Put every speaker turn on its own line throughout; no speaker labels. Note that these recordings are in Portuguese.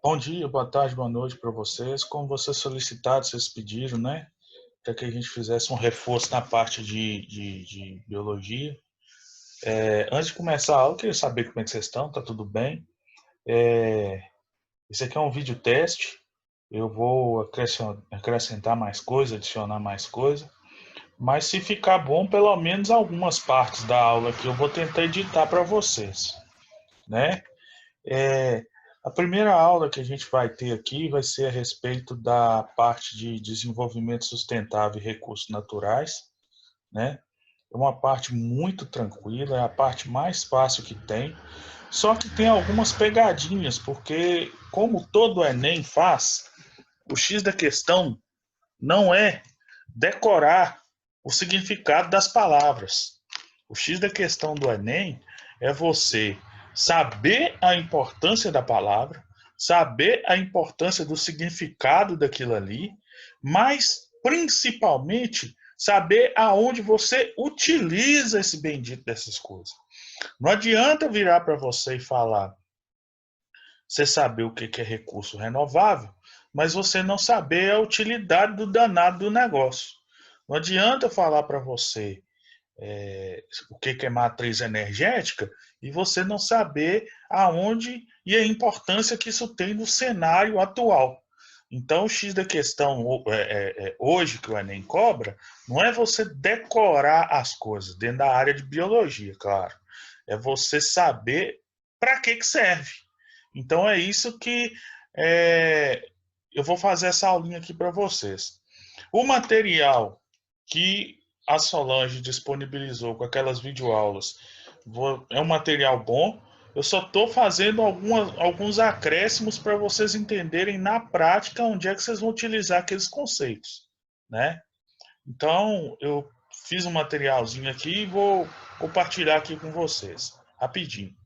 Bom dia, boa tarde, boa noite para vocês. Como vocês solicitaram, vocês pediram, né? Para que a gente fizesse um reforço na parte de biologia. Antes de começar a aula, eu queria saber como é que vocês estão, tá tudo bem? Esse aqui é um vídeo teste. Eu vou acrescentar mais coisa, adicionar mais coisa. Mas se ficar bom, pelo menos algumas partes da aula aqui eu vou tentar editar para vocês, né? É, a primeira aula que a gente vai ter aqui vai ser a respeito da parte de desenvolvimento sustentável e recursos naturais, né? É uma parte muito tranquila, é a parte mais fácil que tem, só que tem algumas pegadinhas, porque como todo Enem faz, o X da questão não é decorar o significado das palavras. O X da questão do Enem é você saber a importância da palavra, saber a importância do significado daquilo ali, mas principalmente saber aonde você utiliza esse bendito dessas coisas. Não adianta virar para você e falar, você saber o que é recurso renovável, mas você não saber a utilidade do danado do negócio. Não adianta falar para você o que é matriz energética e você não saber aonde e a importância que isso tem no cenário atual. Então, o X da questão hoje que o Enem cobra não é você decorar as coisas dentro da área de biologia, claro. É você saber para que serve. Então, é isso que eu vou fazer essa aulinha aqui para vocês. O material que a Solange disponibilizou com aquelas videoaulas é um material bom. Eu só estou fazendo alguns acréscimos para vocês entenderem na prática onde é que vocês vão utilizar aqueles conceitos, né? Então, eu fiz um materialzinho aqui e vou compartilhar aqui com vocês, rapidinho.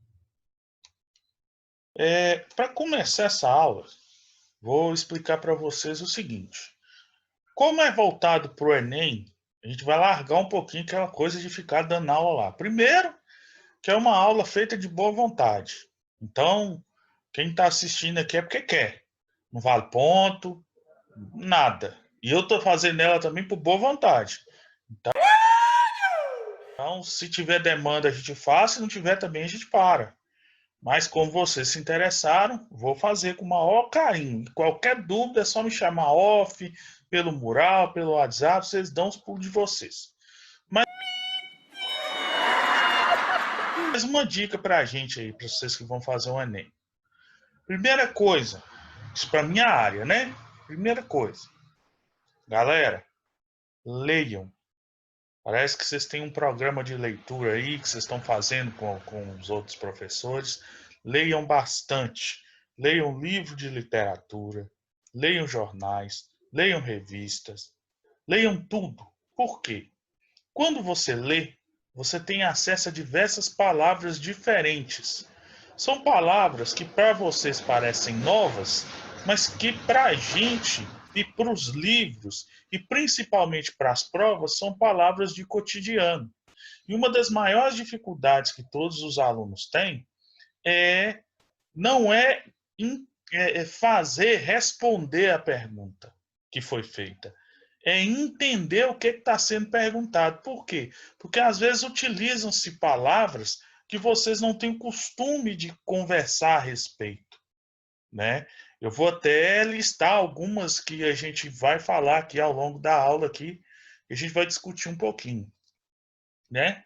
Para começar essa aula, vou explicar para vocês o seguinte. Como é voltado para o Enem, a gente vai largar um pouquinho aquela coisa de ficar dando aula lá. Primeiro, que é uma aula feita de boa vontade. Então, quem está assistindo aqui é porque quer. Não vale ponto, nada. E eu estou fazendo ela também por boa vontade. Então, se tiver demanda, a gente faz. Se não tiver também, a gente para. Mas como vocês se interessaram, vou fazer com o maior carinho. Qualquer dúvida é só me chamar off, pelo mural, pelo WhatsApp, vocês dão os pulos de vocês. Mais uma dica para a gente aí, para vocês que vão fazer o Enem. Primeira coisa, isso para minha área, né? Primeira coisa, galera, leiam. Parece que vocês têm um programa de leitura aí que vocês estão fazendo com os outros professores. Leiam bastante. Leiam livro de literatura, leiam jornais, leiam revistas, leiam tudo. Por quê? Quando você lê, você tem acesso a diversas palavras diferentes. São palavras que para vocês parecem novas, mas que para a gente e para os livros, e principalmente para as provas, são palavras de cotidiano. E uma das maiores dificuldades que todos os alunos têm não é fazer responder a pergunta que foi feita. É entender o que está sendo perguntado. Por quê? Porque às vezes utilizam-se palavras que vocês não têm o costume de conversar a respeito, né? Eu vou até listar algumas que a gente vai falar aqui ao longo da aula aqui, e a gente vai discutir um pouquinho, né?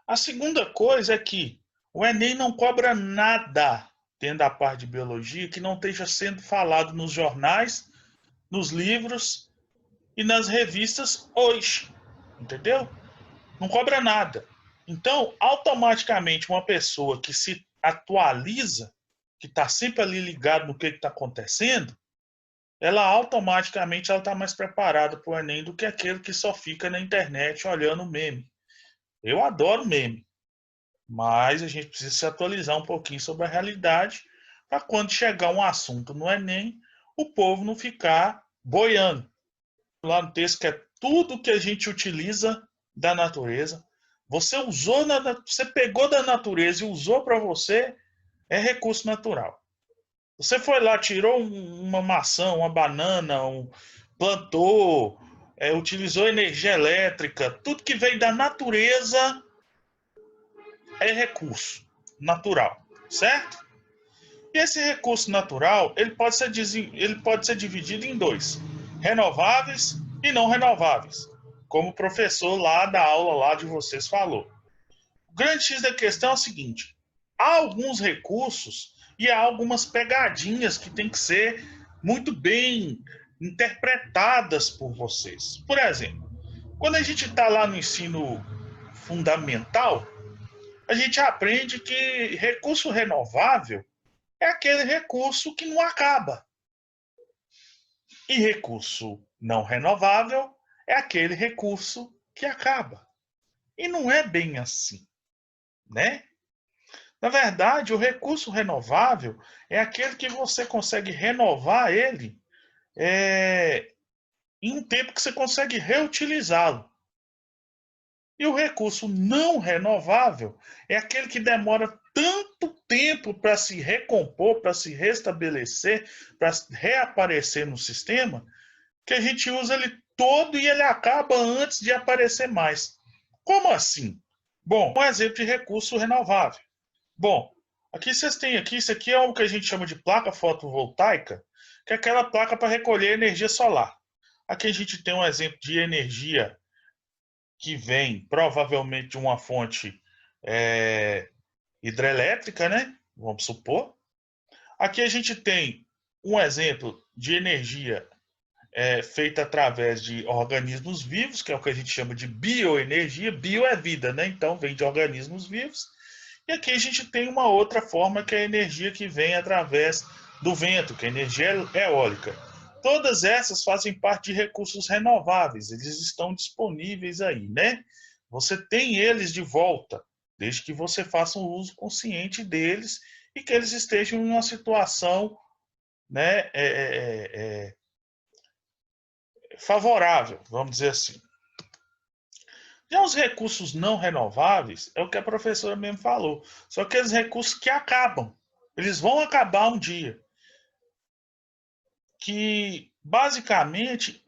A segunda coisa é que o Enem não cobra nada dentro da parte de biologia que não esteja sendo falado nos jornais, nos livros e nas revistas hoje, entendeu? Não cobra nada. Então, automaticamente, uma pessoa que se atualiza, que está sempre ali ligado no que está acontecendo, ela automaticamente está mais preparada para o Enem do que aquele que só fica na internet olhando o meme. Eu adoro meme, mas a gente precisa se atualizar um pouquinho sobre a realidade para quando chegar um assunto no Enem, o povo não ficar boiando. Lá no texto que é tudo que a gente utiliza da natureza, você pegou da natureza e usou para você, é recurso natural. Você foi lá, tirou uma maçã, uma banana, plantou, utilizou energia elétrica, tudo que vem da natureza é recurso natural, certo? E esse recurso natural, ele pode ser dividido em dois: renováveis e não renováveis, como o professor lá da aula lá de vocês falou. O grande X da questão é o seguinte: há alguns recursos e há algumas pegadinhas que têm que ser muito bem interpretadas por vocês. Por exemplo, quando a gente está lá no ensino fundamental, a gente aprende que recurso renovável é aquele recurso que não acaba. E recurso não renovável é aquele recurso que acaba. E não é bem assim, né? Na verdade, o recurso renovável é aquele que você consegue renovar ele em um tempo que você consegue reutilizá-lo. E o recurso não renovável é aquele que demora tanto tempo para se recompor, para se restabelecer, para reaparecer no sistema, que a gente usa ele todo e ele acaba antes de aparecer mais. Como assim? Bom, um exemplo de recurso renovável. Bom, aqui vocês têm aqui, isso aqui é o que a gente chama de placa fotovoltaica, que é aquela placa para recolher energia solar. Aqui a gente tem um exemplo de energia que vem provavelmente de uma fonte hidrelétrica, né? Vamos supor. Aqui a gente tem um exemplo de energia feita através de organismos vivos, que é o que a gente chama de bioenergia. Bio é vida, né? Então vem de organismos vivos. E aqui a gente tem uma outra forma, que é a energia que vem através do vento, que é a energia eólica. Todas essas fazem parte de recursos renováveis, eles estão disponíveis aí, né? Você tem eles de volta, desde que você faça um uso consciente deles e que eles estejam em uma situação, né, favorável, vamos dizer assim. Já os recursos não renováveis, é o que a professora mesmo falou, são aqueles recursos que acabam, eles vão acabar um dia. Que basicamente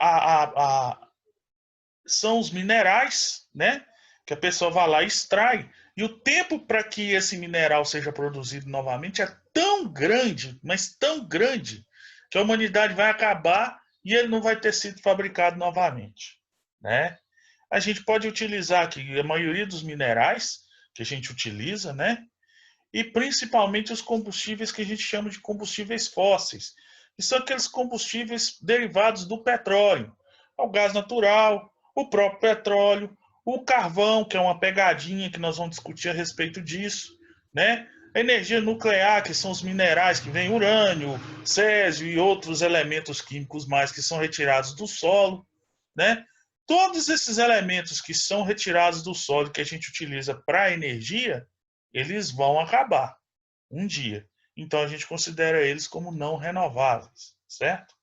são os minerais, né? Que a pessoa vai lá e extrai. E o tempo para que esse mineral seja produzido novamente é tão grande, mas tão grande, que a humanidade vai acabar e ele não vai ter sido fabricado novamente, né? A gente pode utilizar aqui a maioria dos minerais que a gente utiliza, né? E principalmente os combustíveis que a gente chama de combustíveis fósseis, que são aqueles combustíveis derivados do petróleo, o gás natural, o próprio petróleo, o carvão, que é uma pegadinha que nós vamos discutir a respeito disso, né? A energia nuclear, que são os minerais que vêm urânio, césio e outros elementos químicos mais que são retirados do solo, né? Todos esses elementos que são retirados do solo que a gente utiliza para energia, eles vão acabar um dia. Então a gente considera eles como não renováveis, certo?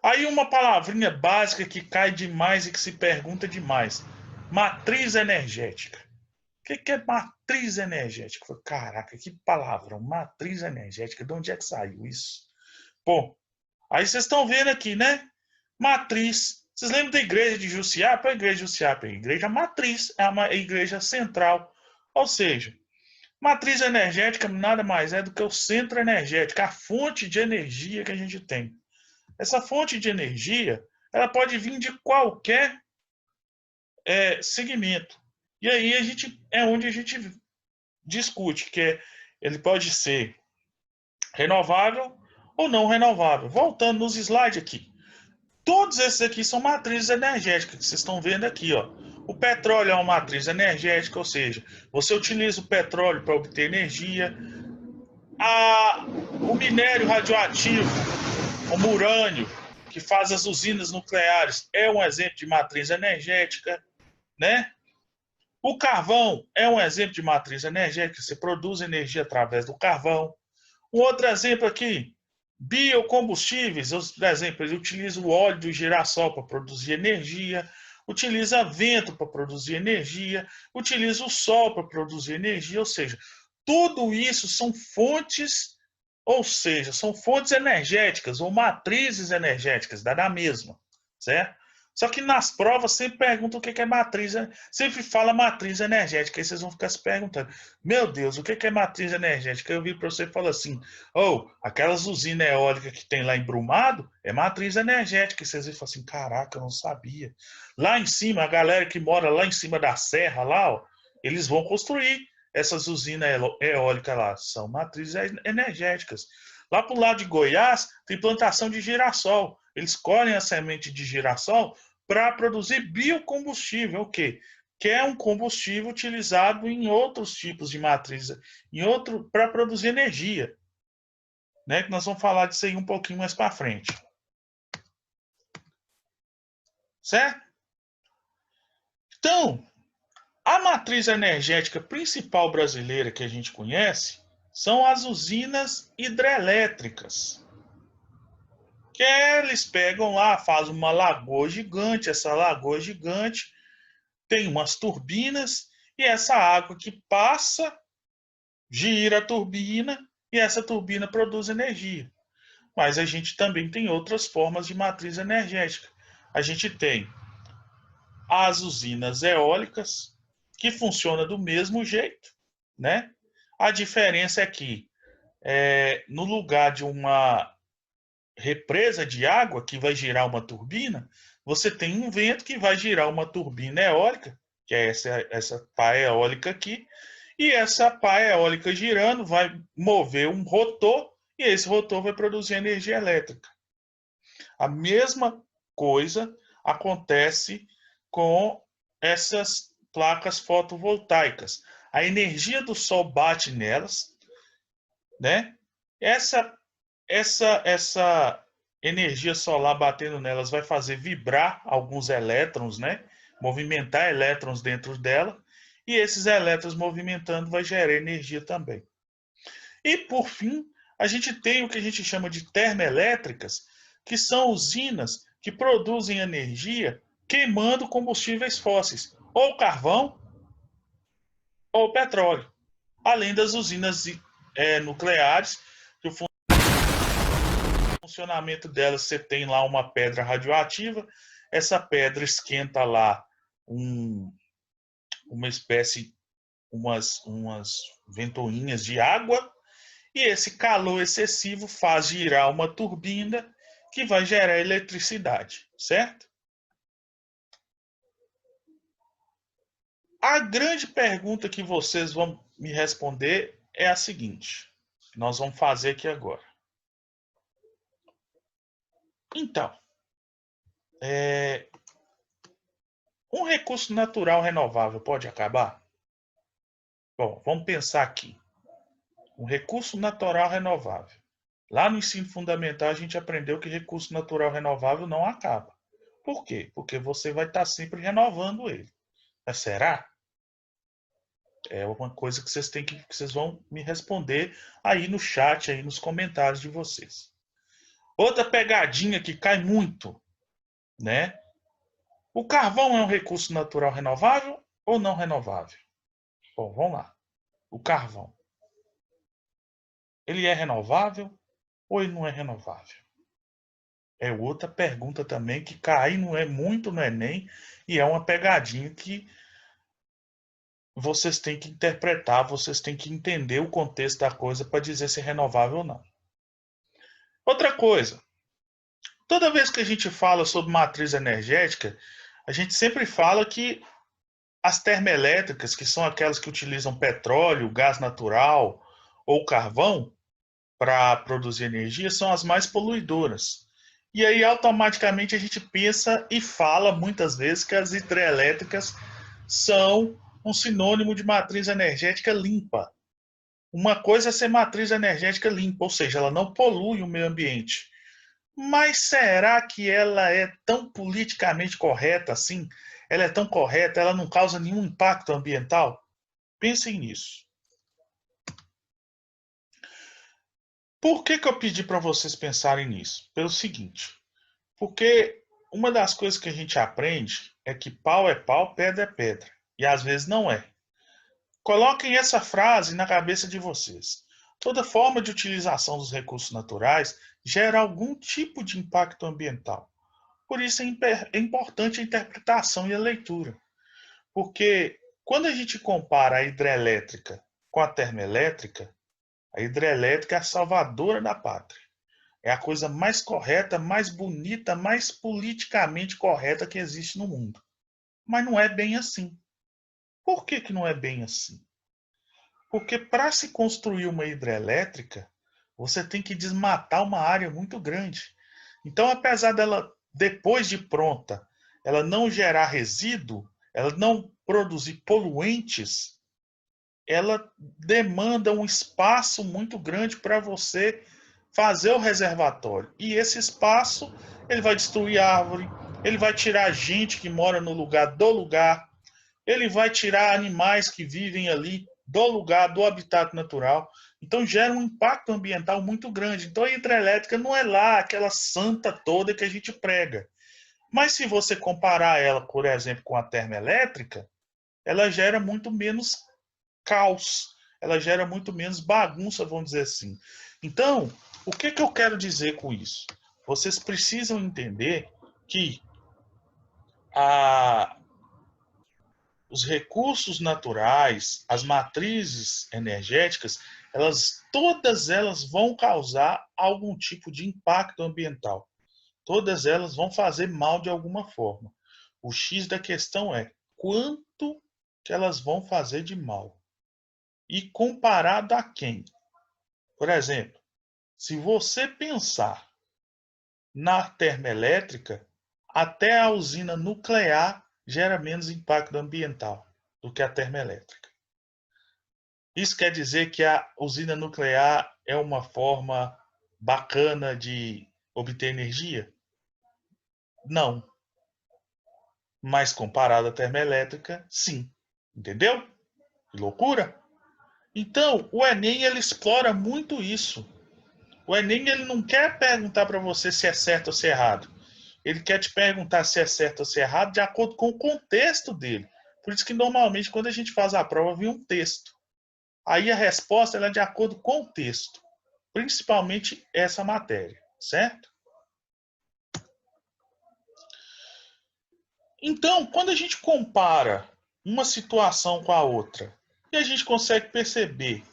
Aí uma palavrinha básica que cai demais e que se pergunta demais: matriz energética. O que é matriz energética? Caraca, que palavrão, matriz energética, de onde é que saiu isso? Bom, aí vocês estão vendo aqui, né? Matriz. Vocês lembram da igreja de Jussiapa? A igreja de Jussiapa é a igreja matriz, é a igreja central. Ou seja, matriz energética nada mais é do que o centro energético, a fonte de energia que a gente tem. Essa fonte de energia, ela pode vir de qualquer segmento. E aí é onde a gente discute, que ele pode ser renovável ou não renovável. Voltando nos slides aqui. Todos esses aqui são matrizes energéticas, que vocês estão vendo aqui, ó. O petróleo é uma matriz energética, ou seja, você utiliza o petróleo para obter energia. O minério radioativo, como urânio, que faz as usinas nucleares, é um exemplo de matriz energética, né? O carvão é um exemplo de matriz energética, você produz energia através do carvão. Um outro exemplo aqui, biocombustíveis, por exemplo, ele utiliza o óleo do girassol para produzir energia, utiliza vento para produzir energia, utiliza o sol para produzir energia, ou seja, tudo isso são fontes Ou seja, são fontes energéticas ou matrizes energéticas, dá na mesma, certo? Só que nas provas sempre perguntam o que é matriz, sempre fala matriz energética, aí vocês vão ficar se perguntando, meu Deus, o que é matriz energética? Eu vi para você e falo assim, aquelas usinas eólicas que tem lá em Brumado, é matriz energética, e vocês vão falar assim, caraca, eu não sabia. Lá em cima, a galera que mora lá em cima da serra, lá, ó, eles vão construir essas usinas eólicas lá, são matrizes energéticas. Lá para o lado de Goiás, tem plantação de girassol. Eles colhem a semente de girassol para produzir biocombustível, o quê? Que é um combustível utilizado em outros tipos de matriz, para produzir energia, né? Que nós vamos falar disso aí um pouquinho mais para frente. Certo? Então, a matriz energética principal brasileira que a gente conhece são as usinas hidrelétricas. Que eles pegam lá, fazem uma lagoa gigante, essa lagoa gigante tem umas turbinas e essa água que passa gira a turbina e essa turbina produz energia. Mas a gente também tem outras formas de matriz energética. A gente tem as usinas eólicas, que funcionam do mesmo jeito, né? A diferença é que no lugar de uma represa de água que vai girar uma turbina, você tem um vento que vai girar uma turbina eólica, que é essa pá eólica aqui, e essa pá eólica girando vai mover um rotor e esse rotor vai produzir energia elétrica. A mesma coisa acontece com essas placas fotovoltaicas. A energia do sol bate nelas, né? Essa energia solar batendo nelas vai fazer vibrar alguns elétrons, né? Movimentar elétrons dentro dela, e esses elétrons movimentando vai gerar energia também. E por fim, a gente tem o que a gente chama de termoelétricas, que são usinas que produzem energia queimando combustíveis fósseis, ou carvão ou petróleo, além das usinas nucleares, que o funcionamento delas, você tem lá uma pedra radioativa, essa pedra esquenta lá uma espécie, umas ventoinhas de água, e esse calor excessivo faz girar uma turbina que vai gerar eletricidade, certo? A grande pergunta que vocês vão me responder é a seguinte, que nós vamos fazer aqui agora. Então, um recurso natural renovável pode acabar? Bom, vamos pensar aqui. Um recurso natural renovável. Lá no ensino fundamental a gente aprendeu que recurso natural renovável não acaba. Por quê? Porque você vai estar sempre renovando ele. Mas será? É uma coisa que vocês vão me responder aí no chat, aí nos comentários de vocês. Outra pegadinha que cai muito, né? O carvão é um recurso natural renovável ou não renovável? Bom, vamos lá. O carvão. Ele é renovável ou ele não é renovável? É outra pergunta também que cai não é muito no Enem e é uma pegadinha que vocês têm que interpretar, vocês têm que entender o contexto da coisa para dizer se é renovável ou não. Outra coisa, toda vez que a gente fala sobre matriz energética, a gente sempre fala que as termoelétricas, que são aquelas que utilizam petróleo, gás natural ou carvão para produzir energia, são as mais poluidoras. E aí automaticamente a gente pensa e fala muitas vezes que as hidrelétricas são um sinônimo de matriz energética limpa. Uma coisa é ser matriz energética limpa, ou seja, ela não polui o meio ambiente. Mas será que ela é tão politicamente correta assim? Ela é tão correta, ela não causa nenhum impacto ambiental? Pensem nisso. Por que eu pedi para vocês pensarem nisso? Pelo seguinte, porque uma das coisas que a gente aprende é que pau é pau, pedra é pedra. E às vezes não é. Coloquem essa frase na cabeça de vocês. Toda forma de utilização dos recursos naturais gera algum tipo de impacto ambiental. Por isso é importante a interpretação e a leitura. Porque quando a gente compara a hidrelétrica com a termoelétrica, a hidrelétrica é a salvadora da pátria. É a coisa mais correta, mais bonita, mais politicamente correta que existe no mundo. Mas não é bem assim. Por que, que não é bem assim? Porque para se construir uma hidrelétrica, você tem que desmatar uma área muito grande. Então, apesar dela, depois de pronta, ela não gerar resíduo, ela não produzir poluentes, ela demanda um espaço muito grande para você fazer o reservatório. E esse espaço, ele vai destruir árvore, ele vai tirar gente que mora no lugar do lugar, ele vai tirar animais que vivem ali do lugar, do habitat natural. Então gera um impacto ambiental muito grande. Então a hidrelétrica não é lá aquela santa toda que a gente prega. Mas se você comparar ela, por exemplo, com a termoelétrica, ela gera muito menos caos, ela gera muito menos bagunça, vamos dizer assim. Então, o que, que eu quero dizer com isso? Vocês precisam entender que a, os recursos naturais, as matrizes energéticas, todas elas vão causar algum tipo de impacto ambiental. Todas elas vão fazer mal de alguma forma. O X da questão é quanto que elas vão fazer de mal. E comparado a quem? Por exemplo, se você pensar na termoelétrica, até a usina nuclear gera menos impacto ambiental do que a termoelétrica. Isso quer dizer que a usina nuclear é uma forma bacana de obter energia? Não. Mas comparado à termoelétrica, sim. Entendeu? Que loucura! Então, o Enem ele explora muito isso. O Enem ele não quer perguntar para você se é certo ou se é errado. Ele quer te perguntar se é certo ou se é errado de acordo com o contexto dele. Por isso que normalmente quando a gente faz a prova vem um texto. Aí a resposta ela é de acordo com o texto, principalmente essa matéria, certo? Então, quando a gente compara uma situação com a outra e a gente consegue perceber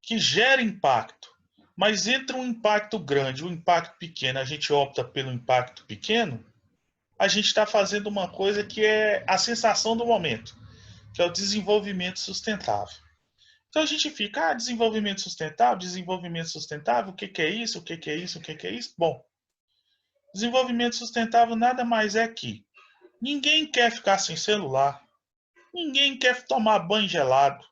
que gera impacto, mas entre um impacto grande e um impacto pequeno, a gente opta pelo impacto pequeno, a gente está fazendo uma coisa que é a sensação do momento, que é o desenvolvimento sustentável. Então a gente fica, desenvolvimento sustentável, o que, que é isso, o que, que é isso, o que, que é isso? Bom, desenvolvimento sustentável nada mais é que ninguém quer ficar sem celular, ninguém quer tomar banho gelado,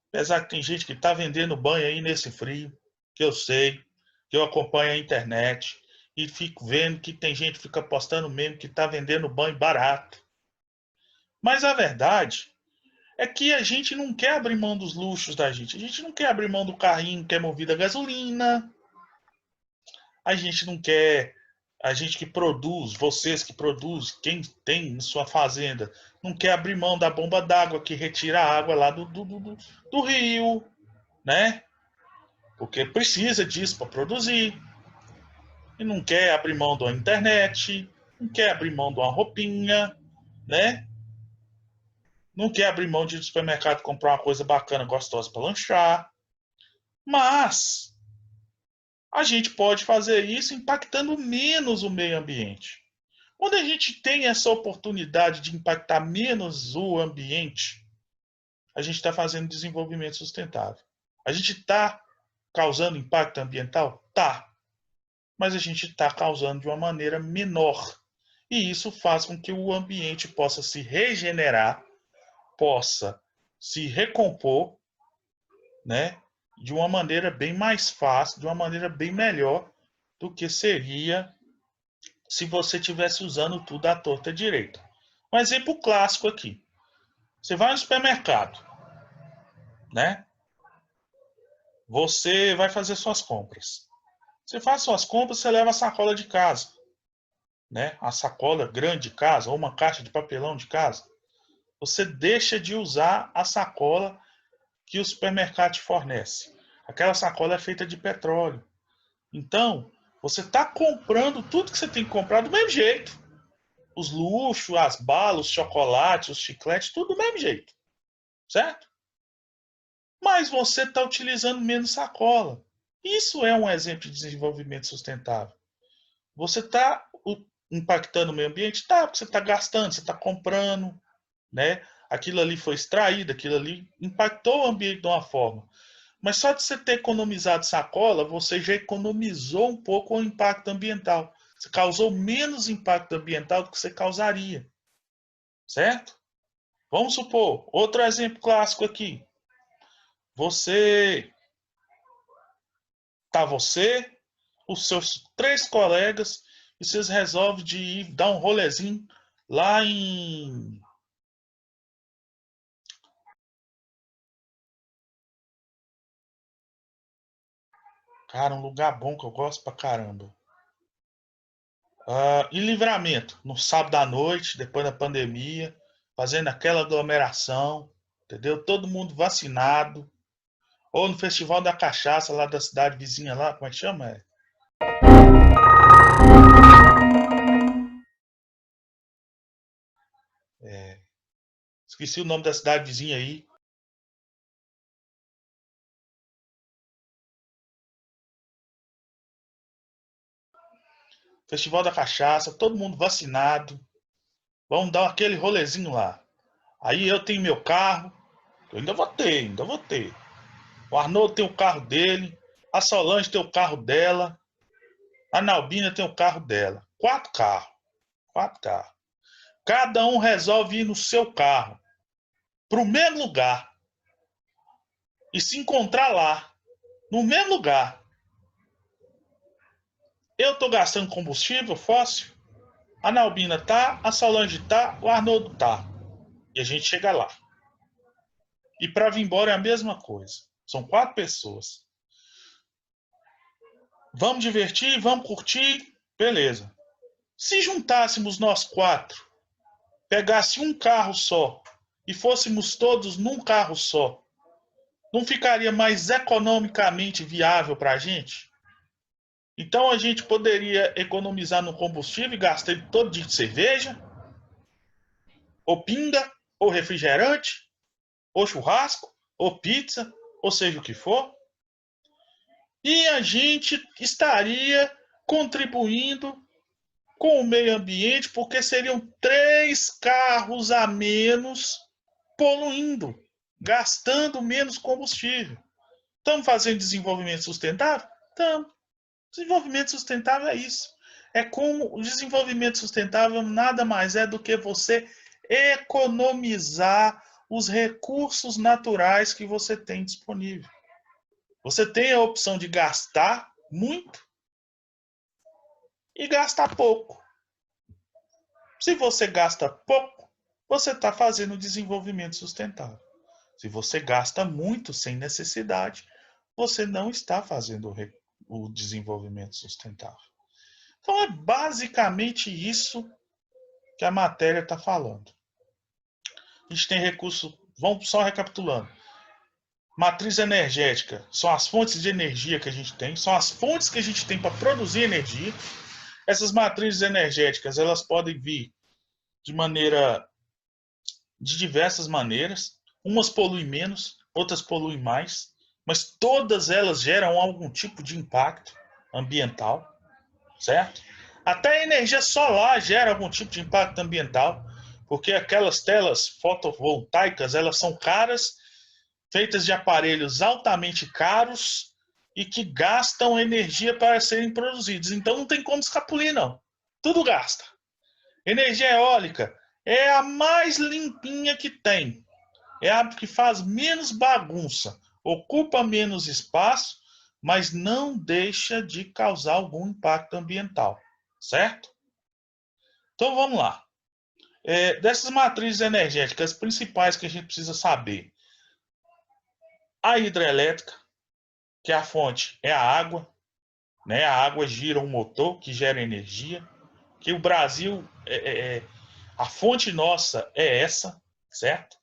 apesar que tem gente que está vendendo banho aí nesse frio, que eu sei, que eu acompanho a internet e fico vendo que tem gente que fica postando mesmo que está vendendo banho barato. Mas a verdade é que a gente não quer abrir mão dos luxos da gente. A gente não quer abrir mão do carrinho que é movido a gasolina. A gente não quer. A gente que produz, vocês que produzem, quem tem em sua fazenda, não quer abrir mão da bomba d'água que retira a água lá do rio, né? Porque precisa disso para produzir. E não quer abrir mão da internet, não quer abrir mão de uma roupinha, né? Não quer abrir mão de ir no supermercado comprar uma coisa bacana, gostosa para lanchar. Mas a gente pode fazer isso impactando menos o meio ambiente. Quando a gente tem essa oportunidade de impactar menos o ambiente, a gente está fazendo desenvolvimento sustentável. A gente está causando impacto ambiental? Tá. Mas a gente está causando de uma maneira menor. E isso faz com que o ambiente possa se regenerar, possa se recompor, né? De uma maneira bem mais fácil, de uma maneira bem melhor do que seria se você tivesse usando tudo à torta direita. Um exemplo clássico aqui. Você vai no supermercado, né? Você vai fazer suas compras. Você faz suas compras, você leva a sacola de casa, né? A sacola grande de casa ou uma caixa de papelão de casa. Você deixa de usar a sacola que o supermercado te fornece. Aquela sacola é feita de petróleo. Então, você está comprando tudo que você tem que comprar do mesmo jeito. Os luxos, as balas, os chocolates, os chicletes, tudo do mesmo jeito. Certo? Mas você está utilizando menos sacola. Isso é um exemplo de desenvolvimento sustentável. Você está impactando o meio ambiente? Tá, porque você está gastando, você está comprando, né? Aquilo ali foi extraído, aquilo ali impactou o ambiente de uma forma. Mas só de você ter economizado sacola, você já economizou um pouco o impacto ambiental. Você causou menos impacto ambiental do que você causaria. Certo? Vamos supor, outro exemplo clássico aqui. Você, os seus 3 colegas, e vocês resolvem de ir dar um rolezinho lá em... Cara, um lugar bom que eu gosto pra caramba. Em Livramento, no sábado à noite, depois da pandemia, fazendo aquela aglomeração, entendeu? Todo mundo vacinado. Ou no Festival da Cachaça, lá da cidade vizinha lá, como é que chama? Esqueci o nome da cidade vizinha aí. Festival da Cachaça, todo mundo vacinado. Vamos dar aquele rolezinho lá. Aí eu tenho meu carro. Eu ainda vou ter. O Arnoldo tem o carro dele. A Solange tem o carro dela. A Nalbina tem o carro dela. 4 carros. 4 carros. Cada um resolve ir no seu carro. Para o mesmo lugar. E se encontrar lá. No mesmo lugar. Eu estou gastando combustível fóssil. A Nalbina tá. A Solange tá. O Arnoldo tá. E a gente chega lá. E para vir embora é a mesma coisa. São 4 pessoas. Vamos divertir, vamos curtir, beleza. Se juntássemos nós 4, pegasse um carro só e fôssemos todos num carro só, não ficaria mais economicamente viável para a gente? Então a gente poderia economizar no combustível e gastar ele todo dia de cerveja, ou pinga, ou refrigerante, ou churrasco, ou pizza, ou seja o que for. E a gente estaria contribuindo com o meio ambiente, porque seriam 3 carros a menos poluindo, gastando menos combustível. Estamos fazendo desenvolvimento sustentável? Estamos. Desenvolvimento sustentável é isso. É como o desenvolvimento sustentável nada mais é do que você economizar os recursos naturais que você tem disponível. Você tem a opção de gastar muito e gastar pouco. Se você gasta pouco, você está fazendo desenvolvimento sustentável. Se você gasta muito sem necessidade, você não está fazendo o desenvolvimento sustentável. Então é basicamente isso que a matéria está falando. A gente tem recurso, vamos só recapitulando. Matriz energética são as fontes de energia que a gente tem, são as fontes que a gente tem para produzir energia. Essas matrizes energéticas, elas podem vir de diversas maneiras. Umas poluem menos, outras poluem mais, mas todas elas geram algum tipo de impacto ambiental, certo? Até a energia solar gera algum tipo de impacto ambiental, porque aquelas telas fotovoltaicas, elas são caras, feitas de aparelhos altamente caros e que gastam energia para serem produzidos. Então não tem como escapulir, não. Tudo gasta. Energia eólica é a mais limpinha que tem. É a que faz menos bagunça, ocupa menos espaço, mas não deixa de causar algum impacto ambiental, certo? Então vamos lá. Dessas matrizes energéticas, as principais que a gente precisa saber: a hidrelétrica, que a fonte é a água, né? A água gira um motor que gera energia. Que o Brasil, a fonte nossa é essa, certo?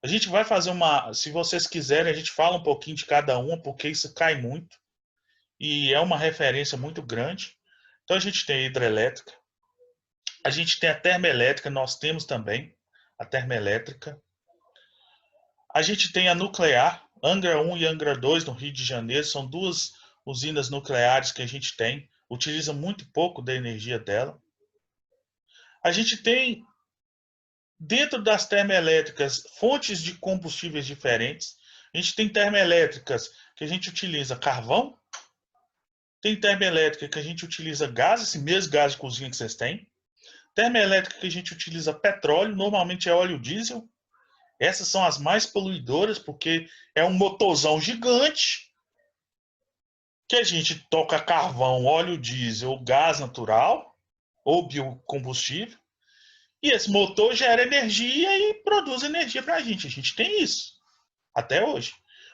A gente vai fazer uma, se vocês quiserem, a gente fala um pouquinho de cada uma, porque isso cai muito e é uma referência muito grande. Então a gente tem a hidrelétrica, a gente tem a termoelétrica, nós temos também a termoelétrica. A gente tem a nuclear, Angra 1 e Angra 2 no Rio de Janeiro, são duas usinas nucleares que a gente tem, utiliza muito pouco da energia dela. A gente tem, dentro das termoelétricas, fontes de combustíveis diferentes. A gente tem termoelétricas que a gente utiliza carvão, tem termoelétrica que a gente utiliza gás, esse mesmo gás de cozinha que vocês têm. Termoelétrica que a gente utiliza petróleo, normalmente é óleo diesel. Essas são as mais poluidoras, porque é um motorzão gigante que a gente toca carvão, óleo diesel, gás natural ou biocombustível. E esse motor gera energia e produz energia para a gente. A gente tem isso até hoje.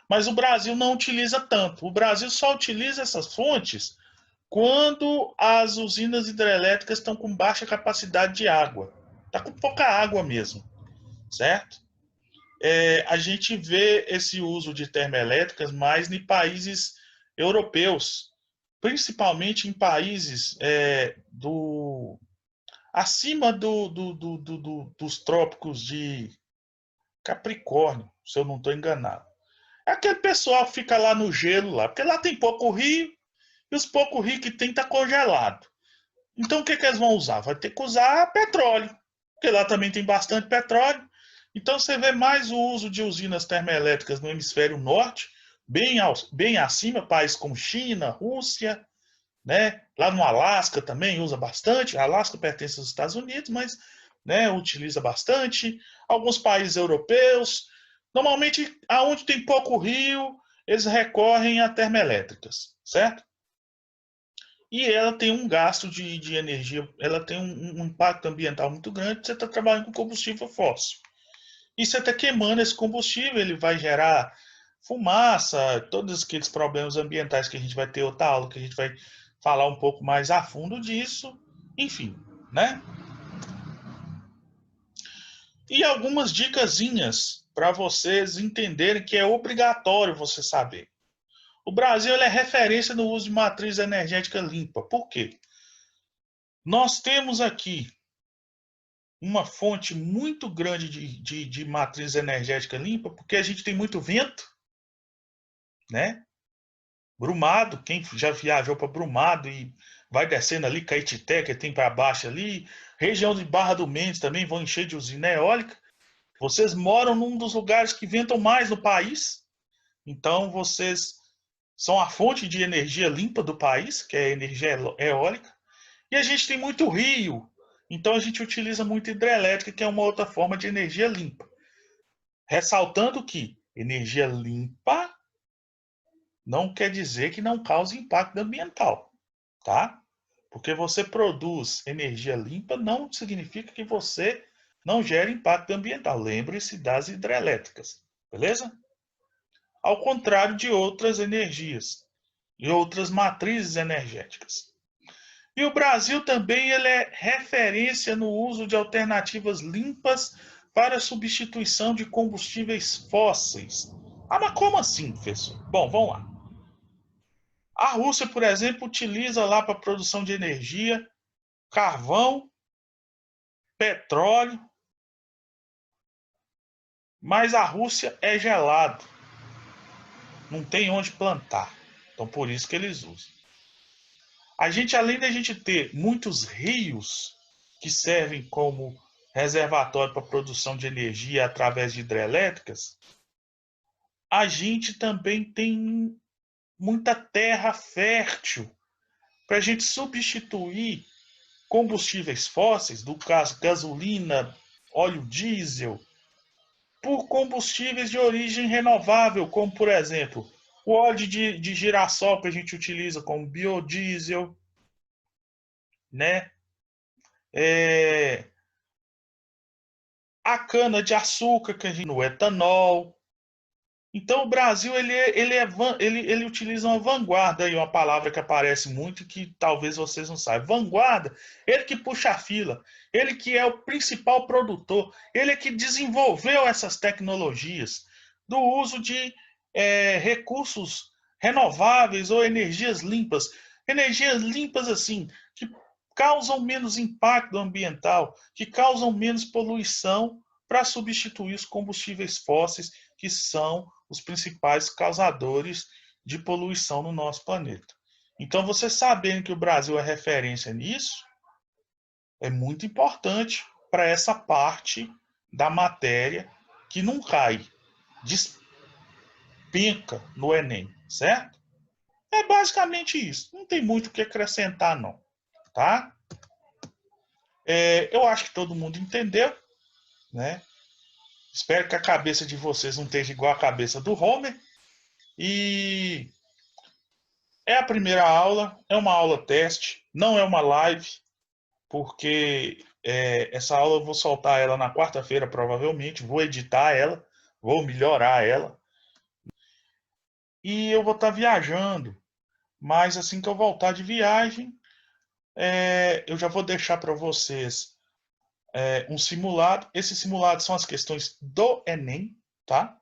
Mas o Brasil não utiliza tanto. O Brasil só utiliza essas fontes quando as usinas hidrelétricas estão com baixa capacidade de água. Está com pouca água mesmo, certo? A gente vê esse uso de termoelétricas mais em países europeus, principalmente em países acima dos trópicos de Capricórnio, se eu não estou enganado. É aquele pessoal que fica lá no gelo, lá, porque lá tem pouco rio e os poucos rios que tem está congelado. Então o que, que eles vão usar? Vai ter que usar petróleo, porque lá também tem bastante petróleo. Então você vê mais o uso de usinas termoelétricas no hemisfério norte, bem acima, países como China, Rússia, né? Lá no Alasca também usa bastante. A Alasca pertence aos Estados Unidos, mas né, utiliza bastante. Alguns países europeus. Normalmente, aonde tem pouco rio, eles recorrem a termoelétricas, certo? E ela tem um gasto de energia, ela tem um impacto ambiental muito grande. Você está trabalhando com combustível fóssil. E você está queimando esse combustível, ele vai gerar fumaça, todos aqueles problemas ambientais que a gente vai ter outra aula, que a gente vai falar um pouco mais a fundo disso. Enfim, né? E algumas dicasinhas para vocês entenderem que é obrigatório você saber. O Brasil é referência no uso de matriz energética limpa. Por quê? Nós temos aqui uma fonte muito grande de matriz energética limpa, porque a gente tem muito vento, né? Brumado, quem já viajou para Brumado e vai descendo ali, Caetité, que tem para baixo ali, região de Barra do Mendes também vão encher de usina eólica. Vocês moram num dos lugares que ventam mais no país, então vocês são a fonte de energia limpa do país, que é a energia eólica. E a gente tem muito rio, então a gente utiliza muito hidrelétrica, que é uma outra forma de energia limpa. Ressaltando que energia limpa não quer dizer que não cause impacto ambiental, tá? Porque você produz energia limpa não significa que você não gere impacto ambiental. Lembre-se das hidrelétricas, beleza? Ao contrário de outras energias e outras matrizes energéticas. E o Brasil também ele é referência no uso de alternativas limpas para substituição de combustíveis fósseis. Ah, mas como assim, professor? Bom, vamos lá. A Rússia, por exemplo, utiliza lá para produção de energia carvão, petróleo, mas a Rússia é gelado, não tem onde plantar. Então por isso que eles usam. A gente, além da gente ter muitos rios que servem como reservatório para produção de energia através de hidrelétricas, a gente também tem muita terra fértil para a gente substituir combustíveis fósseis, no caso gasolina, óleo diesel, por combustíveis de origem renovável, como por exemplo o óleo de girassol que a gente utiliza como biodiesel, né? A cana de açúcar que a gente no etanol, Então, o Brasil ele utiliza uma vanguarda, aí uma palavra que aparece muito e que talvez vocês não saibam. Vanguarda, ele que puxa a fila, ele que é o principal produtor, ele que desenvolveu essas tecnologias do uso de recursos renováveis ou energias limpas. Energias limpas, assim, que causam menos impacto ambiental, que causam menos poluição para substituir os combustíveis fósseis, que são os principais causadores de poluição no nosso planeta. Então, você sabendo que o Brasil é referência nisso, é muito importante para essa parte da matéria que não cai, despenca no Enem, certo? É basicamente isso. Não tem muito o que acrescentar, não. Tá? Eu acho que todo mundo entendeu, né? Espero que a cabeça de vocês não esteja igual a cabeça do Homer. E é a primeira aula, é uma aula teste, não é uma live, porque essa aula eu vou soltar ela na quarta-feira, provavelmente, vou editar ela, vou melhorar ela. E eu vou estar viajando, mas assim que eu voltar de viagem, eu já vou deixar para vocês um simulado. Esses simulados são as questões do Enem, tá?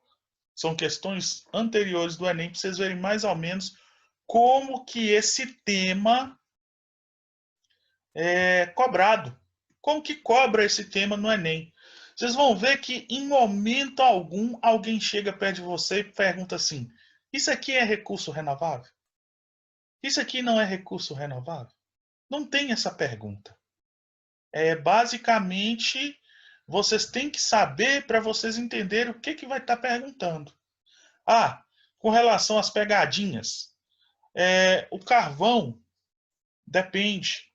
São questões anteriores do Enem, para vocês verem mais ou menos como que esse tema é cobrado. Como que cobra esse tema no Enem? Vocês vão ver que em momento algum alguém chega perto de você e pergunta assim: isso aqui é recurso renovável? Isso aqui não é recurso renovável? Não tem essa pergunta. Basicamente, vocês têm que saber para vocês entenderem o que vai estar perguntando. Ah, com relação às pegadinhas, o carvão depende.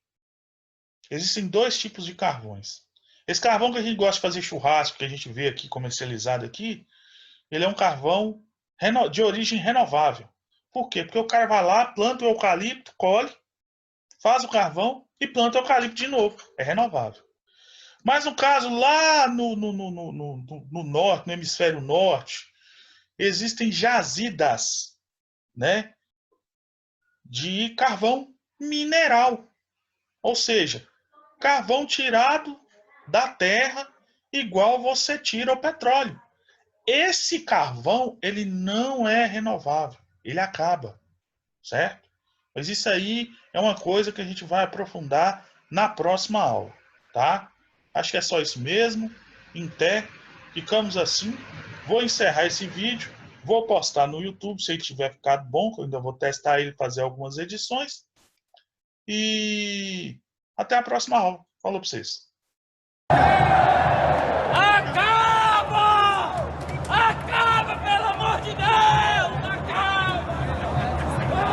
Existem dois tipos de carvões. Esse carvão que a gente gosta de fazer churrasco, que a gente vê aqui comercializado aqui, ele é um carvão de origem renovável. Por quê? Porque o cara vai lá, planta o eucalipto, colhe, faz o carvão e planta o eucalipto de novo. É renovável. Mas no caso, lá no norte, no hemisfério norte, existem jazidas, né, de carvão mineral. Ou seja, carvão tirado da terra, igual você tira o petróleo. Esse carvão, ele não é renovável, ele acaba, certo? Mas isso aí é uma coisa que a gente vai aprofundar na próxima aula, tá? Acho que é só isso mesmo. Em té, ficamos assim. Vou encerrar esse vídeo, vou postar no YouTube, se ele tiver ficado bom, que eu ainda vou testar ele, fazer algumas edições. E até a próxima aula. Falou para vocês.